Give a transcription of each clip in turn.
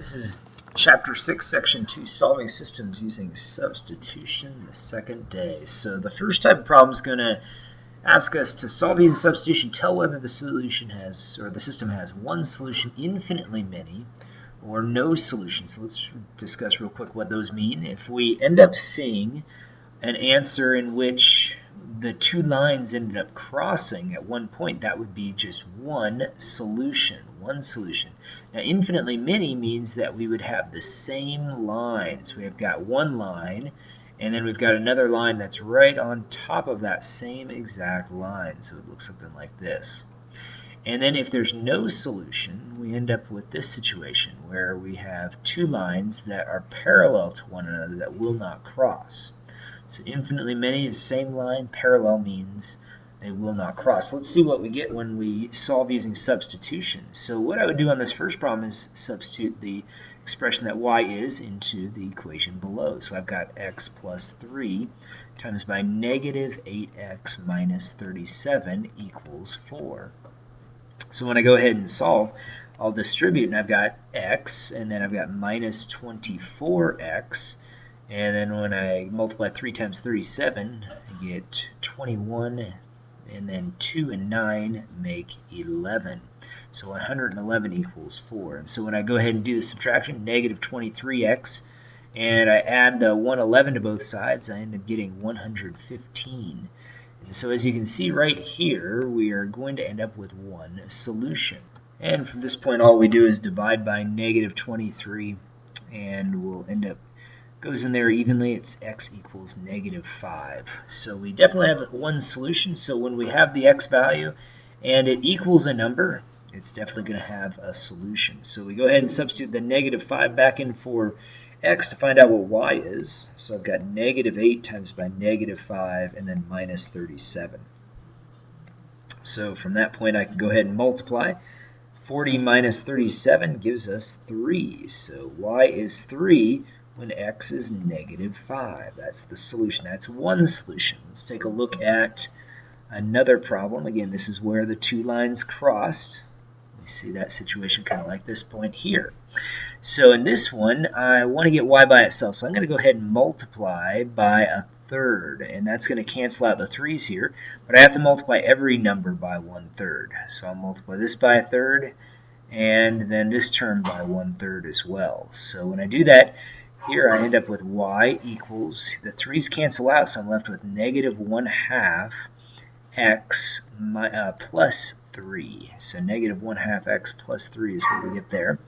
This is Chapter 6, Section 2, Solving Systems Using Substitution, the second day. So the first type of problem is going to ask us to solve using substitution, tell whether the solution has, or the system has one solution, infinitely many, or no solution. So let's discuss real quick what those mean. If we end up seeing an answer in which the two lines ended up crossing at one point, that would be just one solution. Now, infinitely many means that we would have the same lines. We have got one line, and then we've got another line that's right on top of that same exact line. So it looks something like this. And then if there's no solution, we end up with this situation where we have two lines that are parallel to one another that will not cross. So infinitely many is the same line. Parallel means they will not cross. Let's see what we get when we solve using substitution. So what I would do on this first problem is substitute the expression that y is into the equation below. So I've got x plus 3 times by negative 8x minus 37 equals 4. So when I go ahead and solve, I'll distribute, and I've got x, and then I've got minus 24x. And then when I multiply 3 times 37, I get 21, and then 2 and 9 make 11. So 111 equals 4. And so when I go ahead and do the subtraction, negative 23x, and I add the 111 to both sides, I end up getting 115. And so as you can see right here, we are going to end up with one solution. And from this point, all we do is divide by negative 23, and we'll end up goes in there evenly. It's x equals negative 5. So we definitely have one solution. So when we have the x value and it equals a number, it's definitely going to have a solution. So we go ahead and substitute the negative 5 back in for x to find out what y is. So I've got negative 8 times by negative 5 and then minus 37. So from that point I can go ahead and multiply. 40 minus 37 gives us 3. So y is 3 when x is negative 5. That's the solution. That's one solution. Let's take a look at another problem. Again, this is where the two lines crossed. We see that situation kind of like this point here. So in this one, I want to get y by itself. So I'm going to go ahead and multiply by a third. And that's going to cancel out the 3's here. But I have to multiply every number by 1/3. So I'll multiply this by a third, and then this term by 1/3 as well. So when I do that, here I end up with y equals, the 3's cancel out, so I'm left with negative 1/2 x plus 3. So negative 1/2 x plus 3 is what we get there.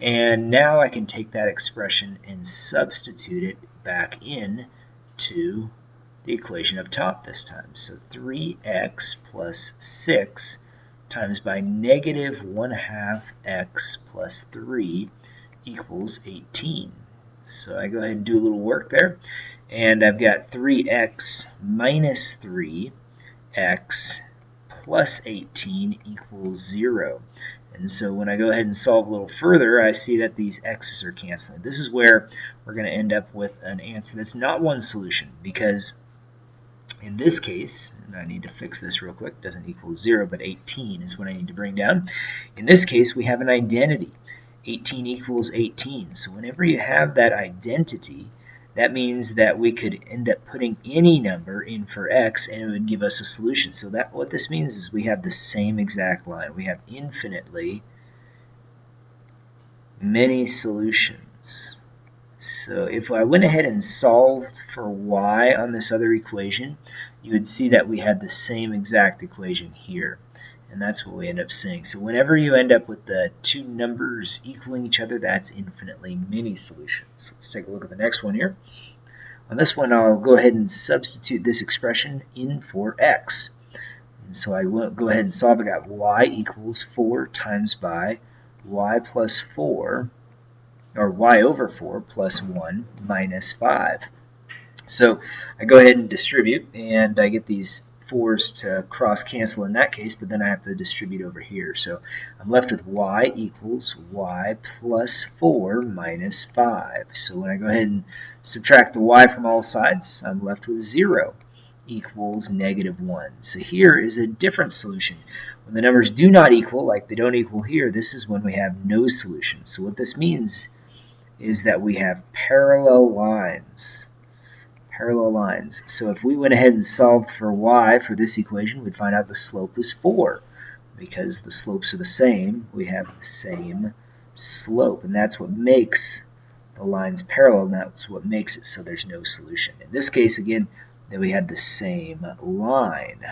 And now I can take that expression and substitute it back in to the equation up top this time. So 3x plus 6 times by negative 1/2 x plus 3 equals 18. So I go ahead and do a little work there, and I've got 3x minus 3x plus 18 equals 0. And so when I go ahead and solve a little further, I see that these x's are canceling. This is where we're going to end up with an answer that's not one solution, because in this case, and I need to fix this real quick, doesn't equal 0, but 18 is what I need to bring down. In this case, we have an identity. 18 equals 18. So whenever you have that identity, that means that we could end up putting any number in for x and it would give us a solution. So that what this means is we have the same exact line. We have infinitely many solutions. So if I went ahead and solved for y on this other equation, you would see that we had the same exact equation here. And that's what we end up seeing. So whenever you end up with the two numbers equaling each other, that's infinitely many solutions. So let's take a look at the next one here. On this one, I'll go ahead and substitute this expression in for x. And so I will go ahead and solve. I got y equals 4 times by y plus 4, or y over 4 plus 1 minus 5. So I go ahead and distribute, and I get these 4's to cross cancel in that case, but then I have to distribute over here. So I'm left with y equals y plus 4 minus 5. So when I go ahead and subtract the y from all sides, I'm left with 0 equals -1. So here is a different solution. When the numbers do not equal, like they don't equal here, this is when we have no solution. So what this means is that we have parallel lines. Parallel lines. So if we went ahead and solved for y for this equation, we'd find out the slope was 4. Because the slopes are the same, we have the same slope. And that's what makes the lines parallel, and that's what makes it so there's no solution. In this case, again, that we had the same line.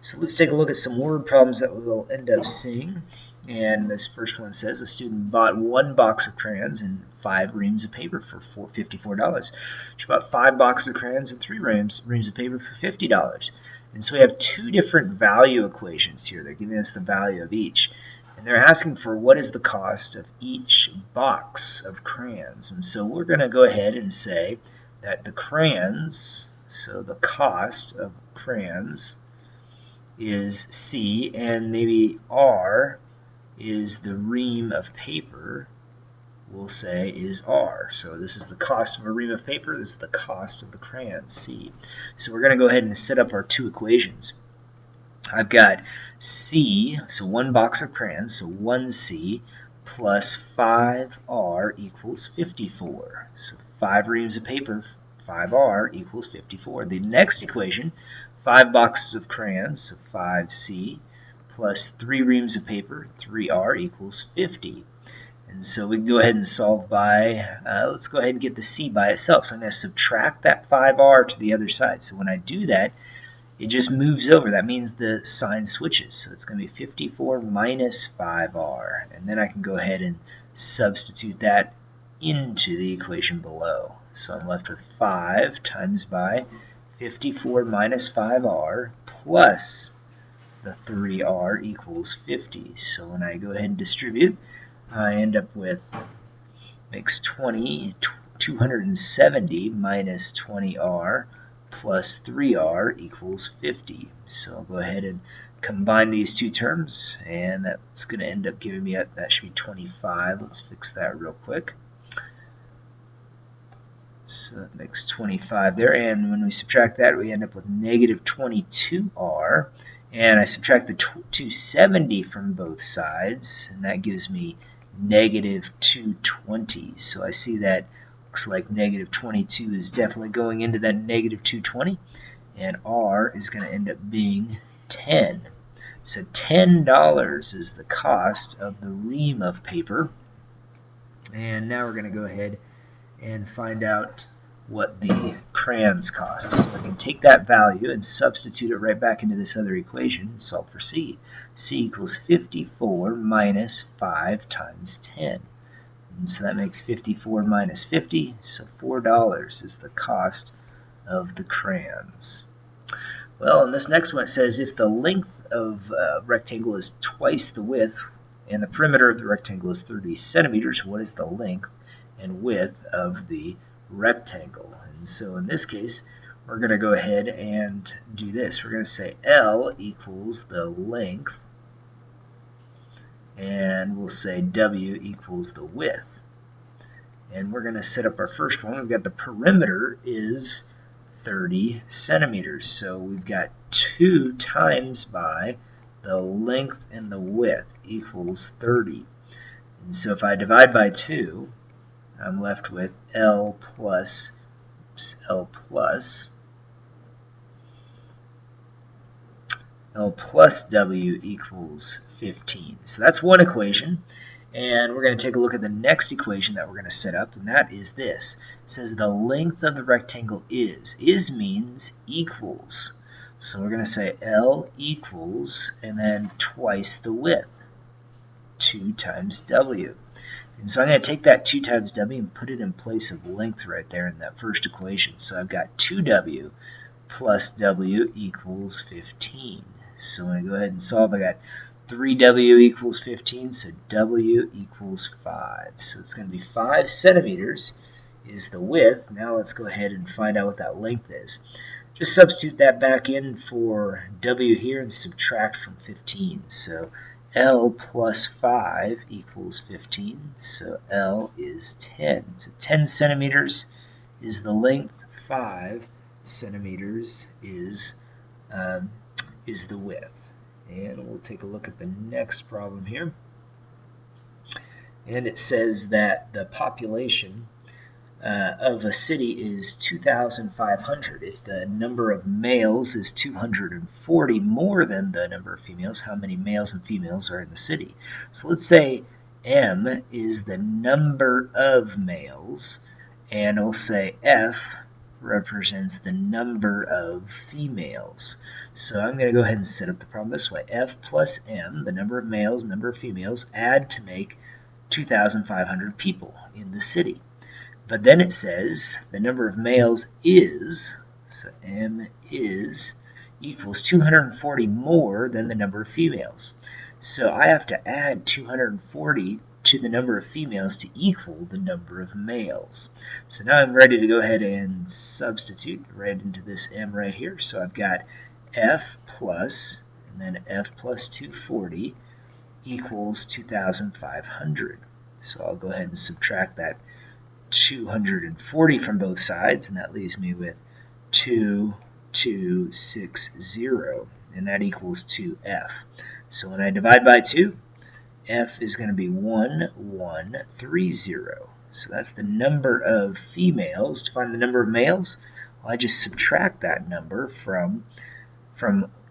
So let's take a look at some word problems that we'll end up seeing. And this first one says a student bought 1 box of crayons and 5 reams of paper for $54. She bought 5 boxes of crayons and 3 reams of paper for $50. And so we have 2 different value equations here. They're giving us the value of each. And they're asking for what is the cost of each box of crayons. And so we're going to go ahead and say that the crayons, so the cost of crayons is C, and maybe R is the ream of paper, we'll say is R. So this is the cost of a ream of paper, this is the cost of the crayons, C. So we're going to go ahead and set up our 2 equations. I've got C, so 1 box of crayons, so 1C plus 5R equals 54. So 5 reams of paper, 5R equals 54. The next equation, 5 boxes of crayons, so 5C plus 3 reams of paper, 3R equals 50. And so we can go ahead and solve by, let's go ahead and get the C by itself. So I'm going to subtract that 5R to the other side. So when I do that, it just moves over. That means the sign switches. So it's going to be 54 minus 5R. And then I can go ahead and substitute that into the equation below. So I'm left with 5 times by 54 minus 5R plus the 3R equals 50. So when I go ahead and distribute, I end up with makes 270 minus 20R plus 3R equals 50. So I'll go ahead and combine these 2 terms, and that's going to end up giving me, that should be 25. Let's fix that real quick. So that makes 25 there, and when we subtract that, we end up with negative 22R, and I subtract the 270 from both sides, and that gives me negative 220. So I see that looks like negative 22 is definitely going into that negative 220, and R is going to end up being 10. So $10 is the cost of the ream of paper. And now we're going to go ahead and find out what the crayons cost. So I can take that value and substitute it right back into this other equation and solve for C. C equals 54 minus 5 times 10. And so that makes 54 minus 50, so $4 is the cost of the crayons. Well, and this next one says if the length of a rectangle is twice the width and the perimeter of the rectangle is 30 centimeters, what is the length and width of the rectangle? And so in this case, we're going to go ahead and do this. We're going to say L equals the length, and we'll say W equals the width. And we're going to set up our first one. We've got the perimeter is 30 centimeters. So we've got 2 times by the length and the width equals 30. And so if I divide by 2, I'm left with L plus W equals 15. So that's one equation. And we're going to take a look at the next equation that we're going to set up, and that is this. It says the length of the rectangle is. Is means equals. So we're going to say L equals, and then twice the width, 2 times W. And so I'm going to take that 2 times W and put it in place of length right there in that first equation. So I've got 2W plus W equals 15. So when I go ahead and solve, I got 3W equals 15, so W equals 5. So it's going to be 5 centimeters is the width. Now let's go ahead and find out what that length is. Just substitute that back in for W here and subtract from 15. So L plus 5 equals 15, so L is 10. So 10 centimeters is the length, 5 centimeters is the width. And we'll take a look at the next problem here. And it says that the population of a city is 2,500. If the number of males is 240 more than the number of females, how many males and females are in the city? So let's say M is the number of males, and we'll say F represents the number of females. So I'm going to go ahead and set up the problem this way. F plus M, the number of males, number of females, add to make 2,500 people in the city. But then it says the number of males is, so M is, equals 240 more than the number of females. So I have to add 240 to the number of females to equal the number of males. So now I'm ready to go ahead and substitute right into this M right here. So I've got F plus, and then F plus 240 equals 2,500. So I'll go ahead and subtract that 240 from both sides, and that leaves me with 2260, and that equals 2F. So when I divide by 2, F is going to be 1130. So that's the number of females. To find the number of males, well, I just subtract that number from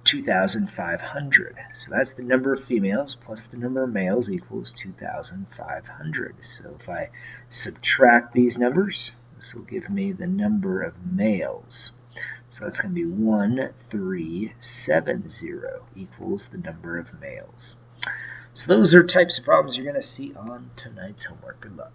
2,500. So that's the number of females plus the number of males equals 2,500. So if I subtract these numbers, this will give me the number of males. So that's going to be 1370 equals the number of males. So those are types of problems you're going to see on tonight's homework. Good luck.